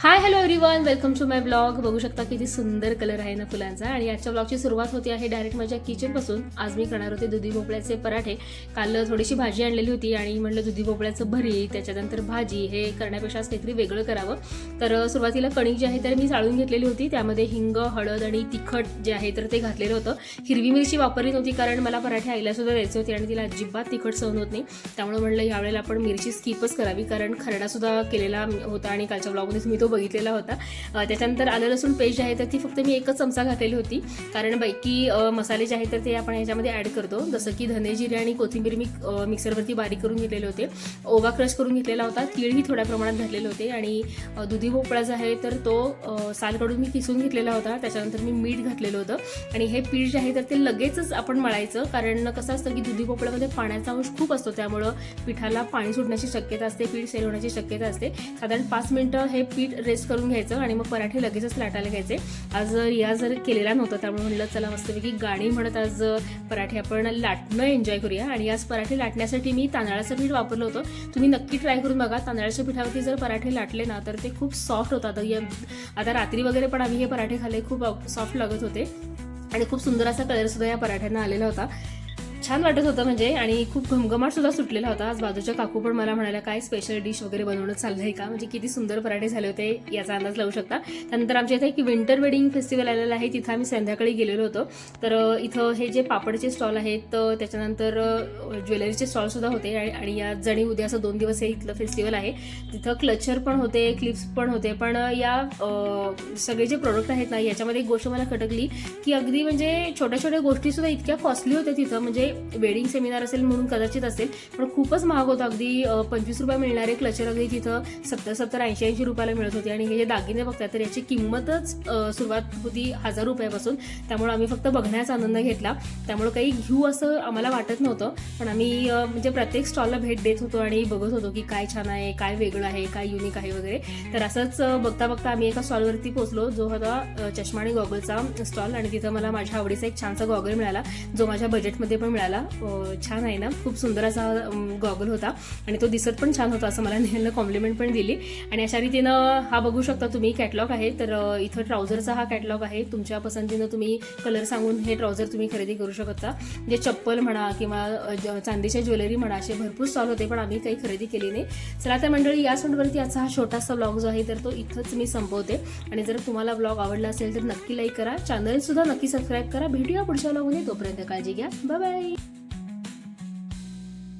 High hello everyone, welcome to my blog. बघू शकता किती सुंदर कलर आहे ना फुलांचा. आणि आजच्या ब्लॉगची सुरुवात होती आहे डायरेक्ट माझ्या किचनपासून. आज मी करणार होते दुधी भोपळ्याचे पराठे. काल थोडीशी भाजी आणलेली होती आणि म्हटलं दुधी भोपळ्याचं भरीत, त्याच्यानंतर भाजी हे करण्यापेक्षा आज काहीतरी वेगळं करावं. तर सुरुवातीला कणिक जी आहे तर मी चाळून घेतलेली होती. त्यामध्ये हिंग, हळद आणि तिखट जे आहे तर ते घातलेलं होतं. हिरवी मिरची वापरली नव्हती कारण मला पराठे आईला सुद्धा द्यायचे होते आणि तिला अजिबात तिखट सहन होत नाही. त्यामुळे म्हटलं यावेळेला आपण मिरची स्किपच करावी, कारण खरडा सुद्धा केलेला होता आणि कालच्या ब्लॉगमध्येच मी तो बघितलेला होता. त्याच्यानंतर आलं लसूण पेस्ट जी आहे तर ती फक्त मी एकच चमचा घातलेली होती, कारण बाकी मसाले जे आहेत तर ते आपण ह्याच्यामध्ये ॲड करतो. जसं की धने, जिरे आणि कोथिंबीर मी मिक्सरवरती बारीक करून घेतलेले होते. ओवा क्रश करून घेतलेला होता. तीळही थोड्या प्रमाणात घातलेले होते. आणि दुधी भोपळा जो आहे तर तो साल काढून मी किसून घेतलेला होता. त्याच्यानंतर मी मीठ घातलेलं होतं. आणि हे पीठ जे आहे तर ते लगेचच आपण मळायचं, कारण कसं असतं की दुधी भोपळ्यामध्ये पाण्याचा अंश खूप असतो. त्यामुळं पिठाला पाणी सुटण्याची शक्यता असते, पीठ सेल होण्याची शक्यता असते. साधारण 5 मिनिटं हे पीठ रेस्ट करून घ्यायचं आणि मग पराठे लगेचच लाटायला घ्यायचे. आज रियाज केलेला नव्हता, त्यामुळे म्हणलं चला मस्तपैकी गाणी म्हणत आज पराठे आपण लाटणं एन्जॉय करूया. आणि आज पराठे लाटण्यासाठी मी तांदळाचं पीठ वापरलं होतं. तुम्ही नक्की ट्राय करून बघा. तांदळाच्या पिठावरती जर पराठे लाटले ना तर ते खूप सॉफ्ट होतात. आता रात्री वगैरे पण आम्ही हे पराठे खाल्ले, खूप सॉफ्ट लागत होते आणि खूप सुंदर असा कलर सुद्धा या पराठ्यांना आलेला होता. छान वाटत होतं म्हणजे, आणि खूप घमघमाट सुद्धा सुटलेला होता. आज बाजूच्या काकू पण मला म्हणाल्या काय स्पेशल डिश वगैरे बनवणं चाललंय का, म्हणजे किती सुंदर पराठे झाले होते याचा अंदाज लावू शकता. त्यानंतर आमच्या इथे एक विंटर वेडिंग फेस्टिवल आलेलं आहे, तिथं आम्ही संध्याकाळी गेलेलो होतो. तर इथं हे जे पापडचे स्टॉल आहेत, त्याच्यानंतर ज्वेलरीचे स्टॉल सुद्धा होते. आणि या जणी उद्या असं 2 दिवस हे इथलं फेस्टिवल आहे. तिथं क्लचर पण होते, क्लिप्स पण होते. पण या सगळे जे प्रोडक्ट आहेत ना याच्यामध्ये एक गोष्ट मला खटकली की अगदी म्हणजे छोट्या छोट्या गोष्टी सुद्धा इतक्या कॉस्टली होत्या तिथं. म्हणजे वेडिंग सेमिनार असेल म्हणून कदाचित असेल, पण खूपच महाग होतं. अगदी 25 रुपये मिळणारे क्लचर अगदी तिथं 70, 80 रुपयाला मिळत होते. आणि हे जे दागिने बघतात तर याची किंमतच सुरुवात होती 1000 रुपयापासून. त्यामुळे आम्ही फक्त बघण्याचा आनंद घेतला. त्यामुळे काही घेऊ असं आम्हाला वाटत नव्हतं, पण आम्ही म्हणजे प्रत्येक स्टॉलला भेट देत होतो आणि बघत होतो की काय छान आहे, काय वेगळं आहे, काय युनिक आहे वगैरे. तर असंच बघता बघता आम्ही एका स्टॉलवरती पोहोचलो, जो होता चष्मा आणि गॉगलचा स्टॉल. आणि तिथं मला माझ्या आवडीचा एक छानसा गॉगल मिळाला, जो माझ्या बजेटमध्ये पण मिळाला. छान आहे ना, खूप सुंदर असा गॉगल होता आणि तो दिसत पण छान होता, असं मला नेहमी कॉम्प्लिमेंट पण दिली. आणि अशा रीतीनं हा बघू शकता तुम्ही कॅटलॉग आहे. तर इथं ट्राउझरचा हा कॅटलॉग आहे. तुमच्या पसंतीनं तुम्ही कलर सांगून हे ट्राउझर तुम्ही खरेदी करू शकता. जे चप्पल म्हणा किंवा चांदीच्या ज्वेलरी म्हणा, असे भरपूर स्टॉल होते, पण आम्ही काही खरेदी केली नाही. चला तर मंडळी, या स्टॉलवरती आजचा हा छोटासा ब्लॉग जो आहे तर तो इथंच मी संपवते. आणि जर तुम्हाला ब्लॉग आवडला असेल तर नक्की लाईक करा, चॅनल सुद्धा नक्की सबस्क्राईब करा. भेटूया पुढच्या ब्लॉगमध्ये. तोपर्यंत काळजी घ्या. Bye bye.